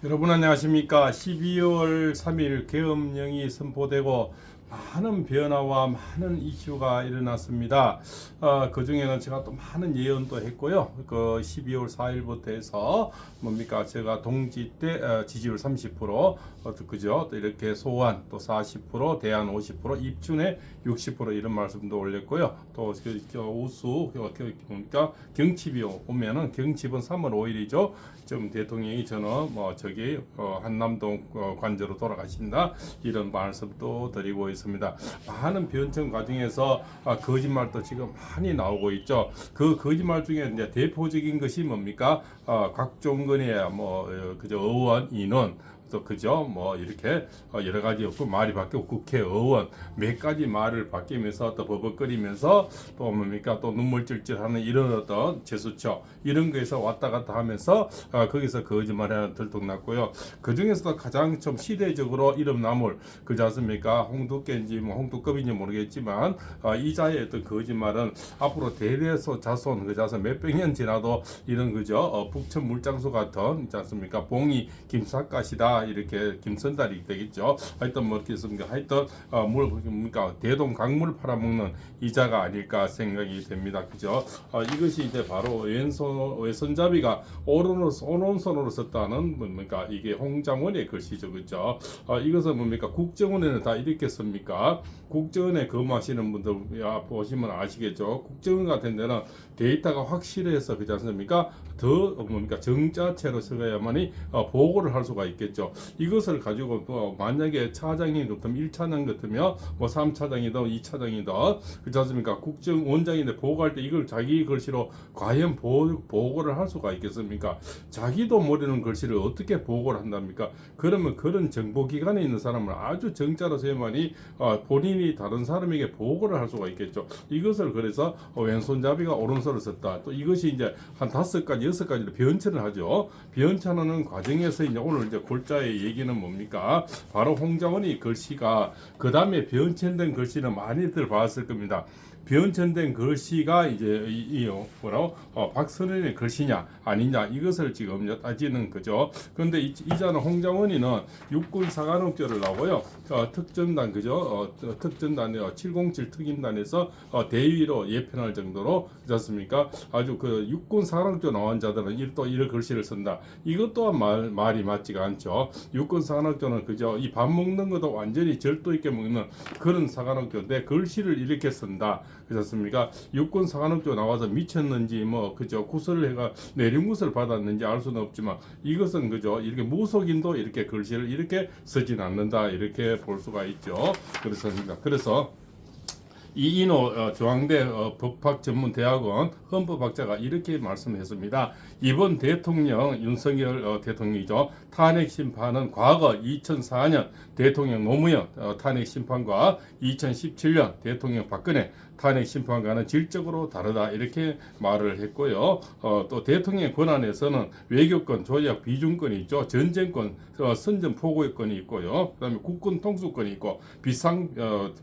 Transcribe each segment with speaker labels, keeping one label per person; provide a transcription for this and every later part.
Speaker 1: 여러분 안녕하십니까. 12월 3일 계엄령이 선포되고 많은 변화와 많은 이슈가 일어났습니다. 그 중에는 제가 또 많은 예언도 했고요. 그 12월 4일부터 해서 뭡니까 제가 동지 때 지지율 30%, 그죠? 또 이렇게 소환 또 40%, 대안 50%, 입춘에 60% 이런 말씀도 올렸고요. 또 우수 그러니까 경칩이 오면은 경칩은 3월 5일이죠. 지금 대통령이 저는 한남동 관저로 돌아가신다 이런 말씀도 드리고 있습니다. 많은 변청 과정에서 거짓말도 지금 많이 나오고 있죠. 그 거짓말 중에 이제 대표적인 것이 뭡니까? 각종근의 그저 의원 인원 또 그죠 이렇게 여러 가지 없고 말이 바뀌고 국회의원 몇 가지 말을 바뀌면서 또 버벅거리면서 또 뭡니까 또 눈물찔찔하는 이런 어떤 제수처 이런 거에서 왔다 갔다 하면서 거기서 거짓말 하나 들통났고요. 그 중에서도 가장 좀 시대적으로 이름 나물 그지 않습니까? 홍두깨인지 홍두껍인지 모르겠지만 이자의 어떤 거짓말은 앞으로 대대소 자손 그 자손 몇백 년 지나도 이런 그죠 북천 물장수 같은 있지 않습니까? 봉이 김삿갓이다 이렇게 김선달이 되겠죠. 하여튼 이렇게 했습니다. 하여튼 그러니까 대동 강물 팔아먹는 이자가 아닐까 생각이 됩니다. 그죠? 이것이 이제 바로 왼손잡이가 오른손으로 썼다는 뭡니까 이게 홍장원의 글씨죠. 그죠? 이것은 뭡니까 국정원에는 다 이렇게 씁니까? 국정원에 근무하시는 분들 보시면 아시겠죠. 국정원 같은 데는 데이터가 확실해서 그렇지 않습니까? 더 정자체로 써야만이 보고를 할 수가 있겠죠. 이것을 가지고 만약에 차장이 같으면 1차장 같으면 3차장이든 2차장이든 그렇지 않습니까? 국정원장인데 보고할 때 이걸 자기 글씨로 과연 보고를 할 수가 있겠습니까? 자기도 모르는 글씨를 어떻게 보고를 한답니까? 그러면 그런 정보기관에 있는 사람을 아주 정자로 써야만이 본인이 다른 사람에게 보고를 할 수가 있겠죠. 이것을 그래서 왼손잡이가 오른손을 썼다. 또 이것이 이제 한 5가지 6가지로 변천을 하죠. 변천하는 과정에서 이제 오늘 이제 골자의 얘기는 뭡니까? 바로 홍장원이 글씨가 그 다음에 변천된 글씨는 많이들 봤을 겁니다. 변천된 글씨가 이제 박선현의 글씨냐 아니냐 이것을 지금 따지는 거죠. 그런데 이자는 홍장원이는 육군 사관학교를 나오고요. 특전단 그죠? 특전단 707 특임단에서 대위로 예편할 정도로 그렇지 않습니까? 아주 그 육군 사관학교 나온 자들은 또 이런 글씨를 쓴다. 이것 또한 말이 맞지가 않죠. 육군 사관학교는 그죠? 이 밥 먹는 것도 완전히 절도 있게 먹는 그런 사관학교인데 글씨를 이렇게 쓴다. 그렇습니까? 육군 사관학교 나와서 미쳤는지 그죠 구설을 해가 내림굿을 받았는지 알 수는 없지만 이것은 그죠 이렇게 무속인도 이렇게 글씨를 이렇게 쓰진 않는다 이렇게 볼 수가 있죠. 그래서 이인호 중앙대 법학전문대학원 헌법학자가 이렇게 말씀했습니다. 이번 대통령 윤석열 대통령이죠. 탄핵 심판은 과거 2004년 대통령 노무현 탄핵 심판과 2017년 대통령 박근혜 탄핵 심판과는 질적으로 다르다 이렇게 말을 했고요. 또 대통령의 권한에서는 외교권, 조약, 비준권이 있죠. 전쟁권, 선전 포고권이 있고요. 그다음에 국군 통수권이 있고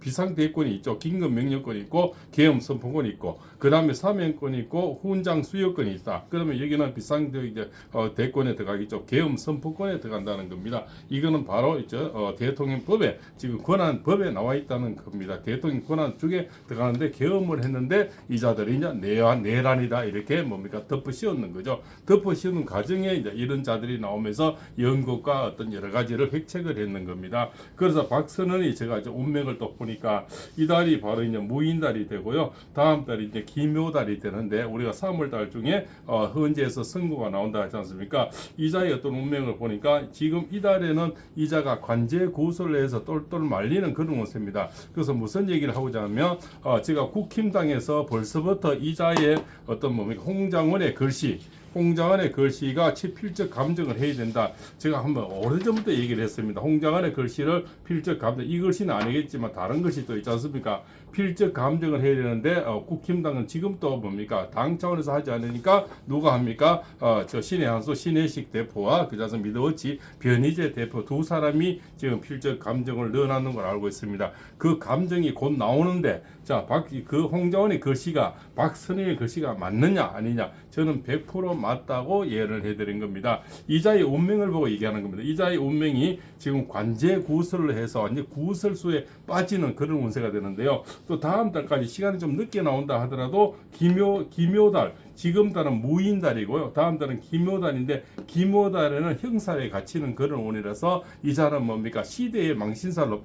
Speaker 1: 비상대권이 있죠. 긴급 명령권이 있고 계엄 선포권이 있고 그다음에 사면권이 있고 훈장 수여권이 있다. 그러면 여기는 비상대권에 들어가겠죠. 계엄 선포권에 들어간다는 겁니다. 이거는 바로 대통령법에 지금 권한법에 나와 있다는 겁니다. 대통령 권한 쪽에 들어가는데 계엄을 했는데 이자들이 이제 내란이다 이렇게 덮어 씌우는 거죠. 덮어 씌우는 과정에 이제 이런 자들이 나오면서 연극과 어떤 여러 가지를 획책을 했는 겁니다. 그래서 박선원이 제가 이제 운명을 또 보니까 이 달이 바로 이제 무인달이 되고요. 다음 달이 이제 기묘달이 되는데 우리가 3월달 중에 헌재에서 선고가 나온다 하지 않습니까? 이자의 어떤 운명을 보니까 지금 이 달에는 이자가 관제 고소를 해서 똘똘 말리는 그런 모습입니다. 그래서 무슨 얘기를 하고자 하면 제가 국힘당에서 벌써부터 이자의 어떤 홍장원의 글씨가 필적 감정을 해야 된다. 제가 한번 오래전부터 얘기를 했습니다. 홍장원의 글씨를 필적 감정, 이 글씨는 아니겠지만 다른 글씨 또 있지 않습니까? 필적 감정을 해야 되는데 국힘당은 지금 또 당 차원에서 하지 않으니까 누가 합니까? 신의 한수 신혜식 대표와 그자서 미드워치 변희재 대표 두 사람이 지금 필적 감정을 넣어놨는 걸 알고 있습니다. 그 감정이 곧 나오는데 그 홍장원의 글씨가 박선영의 글씨가 맞느냐 아니냐 저는 100% 맞다고 예언을 해드린 겁니다. 이자의 운명을 보고 얘기하는 겁니다. 이자의 운명이 지금 관제 구설을 해서 이제 구설수에 빠지는 그런 운세가 되는데요. 또 다음 달까지 시간이 좀 늦게 나온다 하더라도 기묘달, 지금 달은 무인달이고요. 다음 달은 기묘달인데 기묘달에는 형사에 갇히는 그런 운이라서 이자는 뭡니까? 시대의 망신살로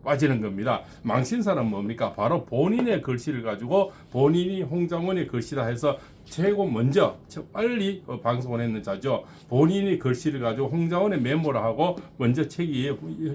Speaker 1: 빠지는 겁니다. 망신사는 뭡니까? 바로 본인의 글씨를 가지고 본인이 홍장원의 글씨다 해서 최고 먼저 빨리 방송을 했는 자죠. 본인이 글씨를 가지고 홍장원의 메모를 하고 먼저 책이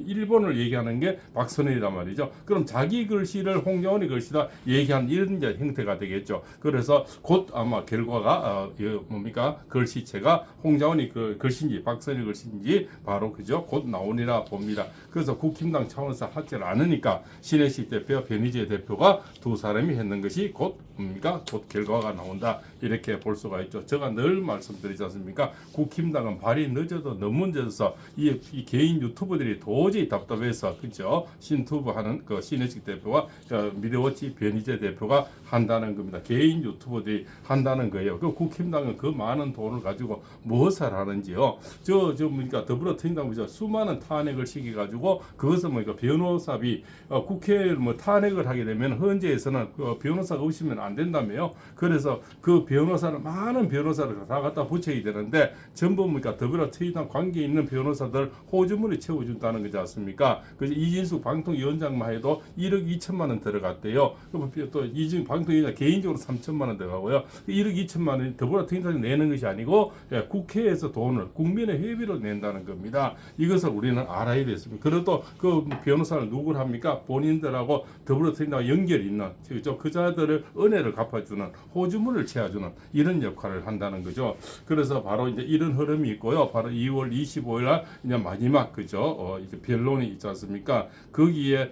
Speaker 1: 일본을 얘기하는 게 박선일이란 말이죠. 그럼 자기 글씨를 홍장원의 글씨다 얘기하는 이런 이제 형태가 되겠죠. 그래서 곧 아마 결과가 뭡니까? 글씨체가 홍장원의 그 글씨인지 박선일 글씨인지 바로 그죠? 곧 나오리라 봅니다. 그래서 국힘당 차원에서 하지 않으니까 신혜식 대표와 변희재 대표가 두 사람이 했는 것이 곧 뭡니까? 곧 결과가 나온다. 이렇게 볼 수가 있죠. 제가 늘 말씀드리지 않습니까? 국힘당은 발이 늦어도 너무 늦어서 이 개인 유튜버들이 도저히 답답해서 그죠? 신투브 하는 그 신혜식 대표와 미디어워치 변희재 대표가 한다는 겁니다. 개인 유튜버들이 한다는 거예요. 그 국힘당은 그 많은 돈을 가지고 무엇을 하는지요? 그러니까 더불어민주당 수많은 탄핵을 시켜가지고 그것은 뭐니까 변호사비 국회에 뭐 탄핵을 하게 되면 헌재에서는 그 변호사가 없으면 안 된다며요. 그래서 그 변호사를 많은 변호사를 다 갖다 붙여야 되는데 전부 뭡니까 더불어민주당 관계 있는 변호사들 호주머니 채워준다는 거지 않습니까? 그래서 이진숙 방통위원장만 해도 1억 2천만 원 들어갔대요. 또 이진숙 방통위원장 개인적으로 3천만 원 들어가고요. 1억 2천만 원이 더불어민주당이 내는 것이 아니고 국회에서 돈을 국민의 회비로 낸다는 겁니다. 이것을 우리는 알아야 됐습니다. 그래도 그 변호사를 누구를 합니까? 본인들하고 더불어민주당 연결이 있는 그 자들을 은혜를 갚아주는 호주머니를 채워주는 이런 역할을 한다는 거죠. 그래서 바로 이제 이런 흐름이 있고요. 바로 2월 25일 날 이제 마지막 그죠? 이제 변론이 있지 않습니까? 거기에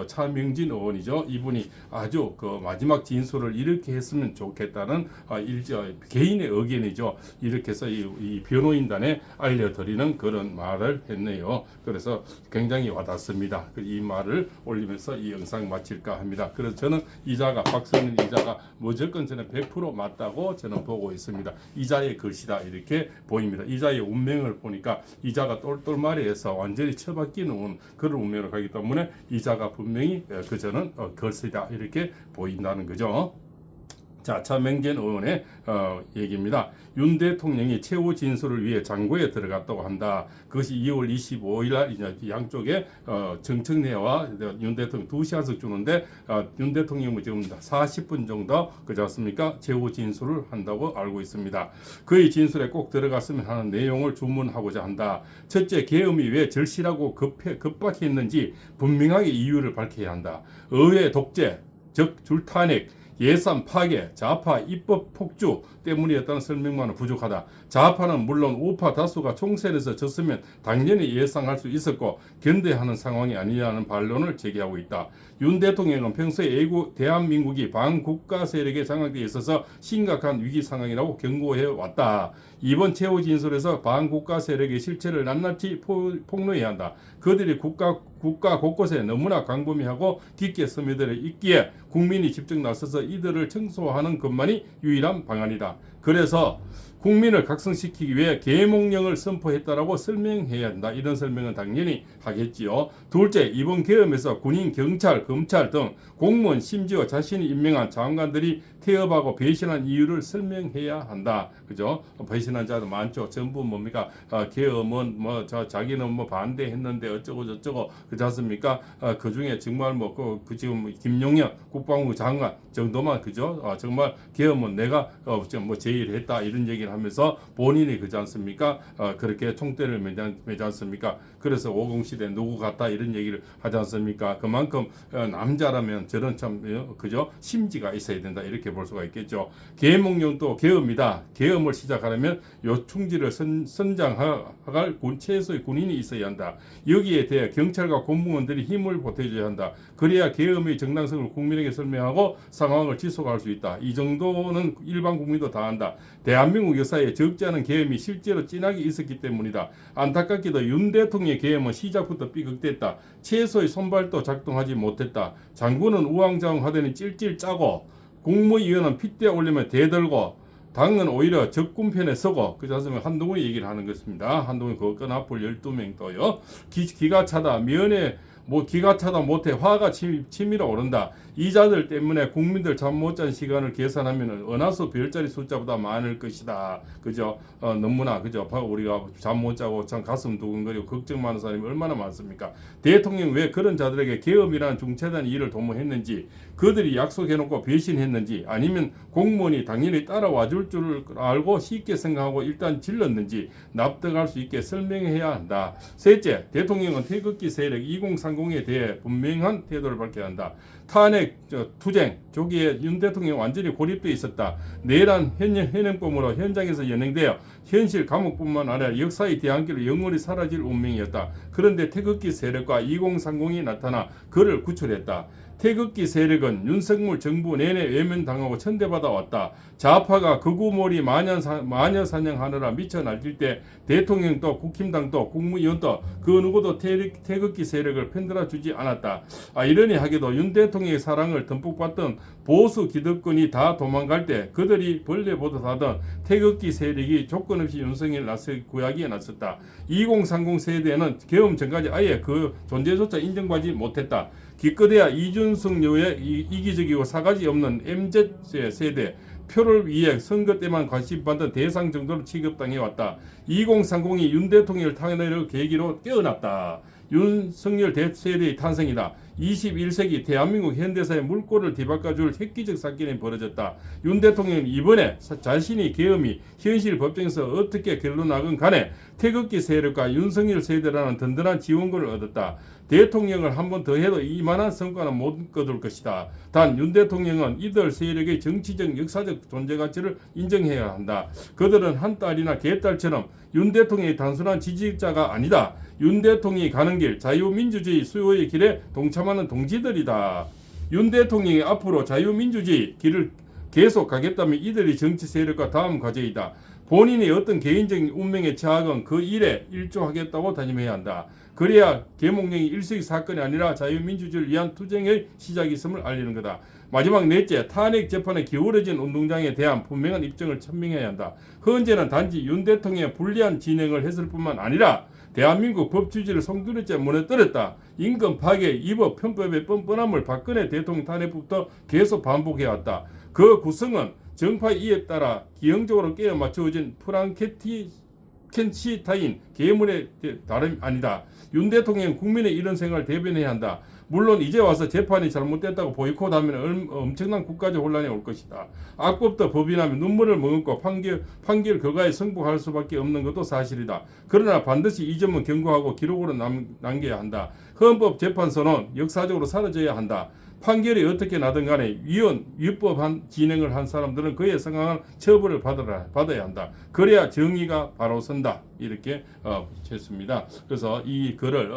Speaker 1: 차명진 의원이죠. 이분이 아주 그 마지막 진술을 이렇게 했으면 좋겠다는 개인의 의견이죠. 이렇게 해서 이 변호인단에 알려드리는 그런 말을 했네요. 그래서 굉장히 와닿습니다. 이 말을 올리면서 이 영상 마칠까 합니다. 그래서 저는 이자가 박선일 이자가 무조건 저는 100% 맞다고 저는 보고 있습니다. 이자의 글씨다 이렇게 보입니다. 이자의 운명을 보니까 이자가 똘똘마리해서 완전히 처박히는 그런 운명을 가기 때문에 이자가 분명히 저는 글씨다 이렇게 보인다는 거죠. 자, 차명진 의원의 얘기입니다. 윤 대통령이 최후 진술을 위해 장고에 들어갔다고 한다. 그것이 2월 25일 날 이제 양쪽에 정청래와 윤 대통령 2시간씩 주는데 윤 대통령은 지금 40분 정도 그렇지 않습니까? 최후 진술을 한다고 알고 있습니다. 그의 진술에 꼭 들어갔으면 하는 내용을 주문하고자 한다. 첫째, 계엄이 왜 절실하고 급박했는지 분명하게 이유를 밝혀야 한다. 의회 독재, 즉 줄탄핵, 예산 파괴, 좌파 입법 폭주 때문이었다는 설명만은 부족하다. 좌파는 물론 우파 다수가 총선에서 졌으면 당연히 예상할 수 있었고 견뎌야 하는 상황이 아니냐는 반론을 제기하고 있다. 윤 대통령은 평소에 대한민국이 반국가 세력에 장악되어 있어서 심각한 위기 상황이라고 경고해 왔다. 이번 최후 진술에서 반국가 세력의 실체를 낱낱이 폭로해야 한다. 그들이 국가 곳곳에 너무나 광범위하고 깊게 스며들어 있기에 국민이 직접 나서서 이들을 청소하는 것만이 유일한 방안이다. 그래서 국민을 각성시키기 위해 계몽령을 선포했다라고 설명해야 한다. 이런 설명은 당연히 하겠지요. 둘째, 이번 계엄에서 군인, 경찰, 검찰 등 공무원 심지어 자신이 임명한 장관들이 태업하고 배신한 이유를 설명해야 한다. 그죠? 배신한 자도 많죠. 전부 뭡니까? 계엄은 자기는 반대했는데 어쩌고 저쩌고 그렇지 않습니까? 그 중에 정말 지금 김용현 국방부 장관 정도만 그죠? 정말 계엄은 내가 제일 했다 이런 얘기를 하면서 본인이 그렇지 않습니까? 그렇게 총대를 매지 않습니까? 그래서 50시대 누구 같다 이런 얘기를 하지 않습니까? 그만큼 남자라면 저런 참 그죠? 심지가 있어야 된다 이렇게 볼 수가 있겠죠. 계몽령도 계엄이다. 계엄을 시작하려면 요충지를 선장할 최소의 군인이 있어야 한다. 여기에 대해 경찰과 공무원들이 힘을 보태줘야 한다. 그래야 계엄의 정당성을 국민에게 설명하고 상황을 지속할 수 있다. 이 정도는 일반 국민도 다 한다. 대한민국 역사에 적지 않은 계엄이 실제로 진하게 있었기 때문이다. 안타깝게도 윤 대통령의 계엄은 시작부터 삐걱댔다. 최소의 손발도 작동하지 못했다. 장군은 우왕좌왕하더니 찔찔 짜고 국무위원은 핏대 올리며 대들고 당은 오히려 적군 편에 서고 그렇지 않습니까? 한동훈 얘기를 하는 것입니다. 한동훈 그거 끈앞을 12명 또요. 기가 차다. 면에 기가 차다 못해 화가 치밀어 오른다. 이자들 때문에 국민들 잠 못 잔 시간을 계산하면 은하수 별자리 숫자보다 많을 것이다. 그죠? 너무나 그죠? 우리가 잠 못 자고 참 가슴 두근거리고 걱정 많은 사람이 얼마나 많습니까? 대통령 왜 그런 자들에게 계엄이라는 중차대한 일을 도모했는지, 그들이 약속해놓고 배신했는지, 아니면 공무원이 당연히 따라와 줄 줄 알고 쉽게 생각하고 일단 질렀는지 납득할 수 있게 설명해야 한다. 셋째, 대통령은 태극기 세력 2030에 대해 분명한 태도를 밝혀야 한다. 탄핵 투쟁 조기에 윤 대통령 완전히 고립되어 있었다. 내란 현행범으로 현장에서 연행되어 현실 감옥뿐만 아니라 역사의 대안길로 영원히 사라질 운명이었다. 그런데 태극기 세력과 2030이 나타나 그를 구출했다. 태극기 세력은 윤석열 정부 내내 외면당하고 천대받아 왔다. 좌파가 극우몰이 마녀사냥하느라 미쳐 날뛸 때 대통령도 국힘당도 국무위원도 그 누구도 태극기 세력을 편들어 주지 않았다. 이러니 하기도 윤 대통령의 사랑을 듬뿍 받던 보수 기득권이 다 도망갈 때 그들이 벌레 보듯 하던 태극기 세력이 조건 없이 윤석열 구하기에 나섰다. 2030 세대는 계엄 전까지 아예 그 존재조차 인정받지 못했다. 기껏해야 이준석류의 이기적이고 사가지 없는 MZ 세대, 표를 위해 선거 때만 관심받던 대상 정도로 취급당해왔다. 2030이 윤 대통령을 탄핵을 계기로 깨어났다. 윤석열 대세대의 탄생이다. 21세기 대한민국 현대사의 물꼬를 뒤바꿔줄 획기적 사건이 벌어졌다. 윤 대통령은 이번에 자신이 계엄이 현실 법정에서 어떻게 결론나건 간에 태극기 세력과 윤석열 세대라는 든든한 지원권을 얻었다. 대통령을 한 번 더 해도 이만한 성과는 못 거둘 것이다. 단 윤 대통령은 이들 세력의 정치적 역사적 존재 가치를 인정해야 한다. 그들은 한 딸이나 개딸처럼 윤 대통령의 단순한 지지자가 아니다. 윤 대통령이 가는 길, 자유민주주의 수요의 길에 동참하는 동지들이다. 윤 대통령이 앞으로 자유민주주의 길을 계속 가겠다면 이들이 정치 세력과 다음 과제이다. 본인이 어떤 개인적인 운명에 처하건 그 일에 일조하겠다고 다짐해야 한다. 그래야 계몽령이 일시적 사건이 아니라 자유민주주의를 위한 투쟁의 시작이 있음을 알리는 거다. 마지막 넷째, 탄핵 재판에 기울어진 운동장에 대한 분명한 입장을 천명해야 한다. 현재는 단지 윤 대통령의 불리한 진행을 했을 뿐만 아니라 대한민국 법치주의를 송두리째 무너뜨렸다. 임금 파괴, 입법 편법의 뻔뻔함을 박근혜 대통령 탄핵부터 계속 반복해왔다. 그 구성은 정파 이에 따라 기형적으로 깨어 맞추어진 프랑켄시타인 계문의 다름이 아니다. 윤 대통령 국민의 이런 생각을 대변해야 한다. 물론 이제 와서 재판이 잘못됐다고 보이콧하면 엄청난 국가적 혼란이 올 것이다. 악법도 법인하면 눈물을 머금고 판결 결과에 승복할 수밖에 없는 것도 사실이다. 그러나 반드시 이 점은 경고하고 기록으로 남겨야 한다. 헌법재판소는 역사적으로 사라져야 한다. 판결이 어떻게 나든 간에 위법한 진행을 한 사람들은 그에 상응한 처벌을 받아야 한다. 그래야 정의가 바로 선다. 이렇게 했습니다. 그래서 이 글을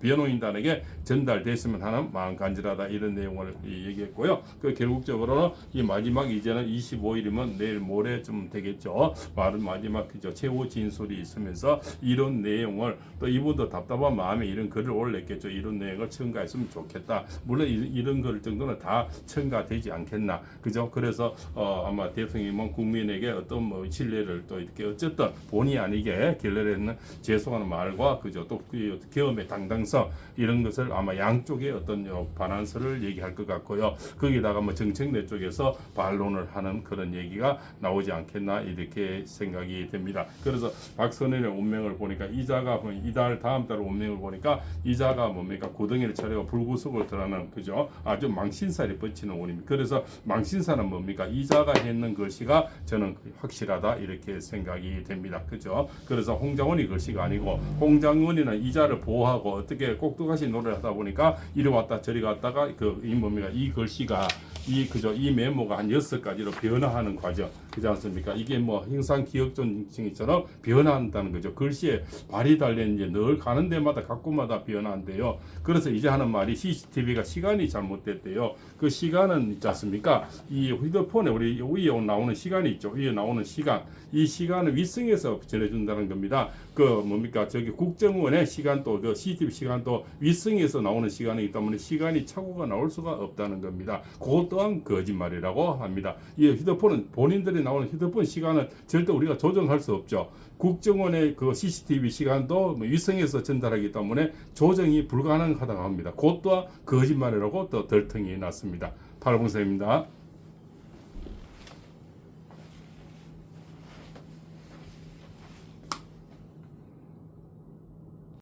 Speaker 1: 변호인단에게 전달됐으면 하는 마음 간절하다 이런 내용을 얘기했고요. 그 결국적으로는 이 마지막 이제는 25일이면 내일 모레쯤 되겠죠. 마지막 그죠 최후 진술이 있으면서 이런 내용을 또 이분도 답답한 마음에 이런 글을 올렸겠죠. 이런 내용을 첨가했으면 좋겠다. 물론 이런 글 정도는 다 첨가되지 않겠나. 그죠? 그래서 아마 대통령은 국민에게 어떤 신뢰를 또 이렇게 어쨌든 본의 아니게 결렬했는 죄송하는 말과 그죠 또 그 계엄의 당당성 이런 것을 아마 양쪽의 어떤 반환서를 얘기할 것 같고요. 거기다가 정책내 쪽에서 반론을 하는 그런 얘기가 나오지 않겠나 이렇게 생각이 됩니다. 그래서 박선현의 운명을 보니까 이자가 이달 다음 달 운명을 보니까 이자가 뭡니까 고등이를 차려가 불구속을 드러나는 그죠 아주 망신살이 뻗치는 운입니다. 그래서 망신살은 뭡니까 이자가 했는 글씨가 저는 확실하다 이렇게 생각이 됩니다. 그죠? 그래서 홍장원이 글씨가 아니고 홍장원이는 이자를 보호하고 어떻게 꼭두가시 노래를 하다 보니까 이리 왔다 저리 갔다가 이 글씨가 이 메모가 한 6가지로 변화하는 과정 그렇지 않습니까? 이게 형상 기억존칭처럼 변화한다는 거죠. 글씨에 발이 달린 이제 늘 가는 데마다 각구마다 변화한대요. 그래서 이제 하는 말이 CCTV가 시간이 잘못됐대요. 그 시간은 있지 않습니까? 이 휴대폰에 우리 위에 나오는 시간이 있죠. 위에 나오는 시간. 이 시간은 윗성에서 전해준다는 겁니다. 저기 국정원의 시간도 그 CCTV 시간도 윗성에서 나오는 시간이기 때문에 시간이 착오가 나올 수가 없다는 겁니다. 그것 또한 거짓말이라고 합니다. 이 휴대폰은 본인들이 나오는 휴대폰 시간은 절대 우리가 조정할 수 없죠. 국정원의 그 CCTV 시간도 뭐 위성에서 전달하기 때문에 조정이 불가능하다고 합니다. 그것도 거짓말이라고 또 덜통이 났습니다. 팔봉서입니다.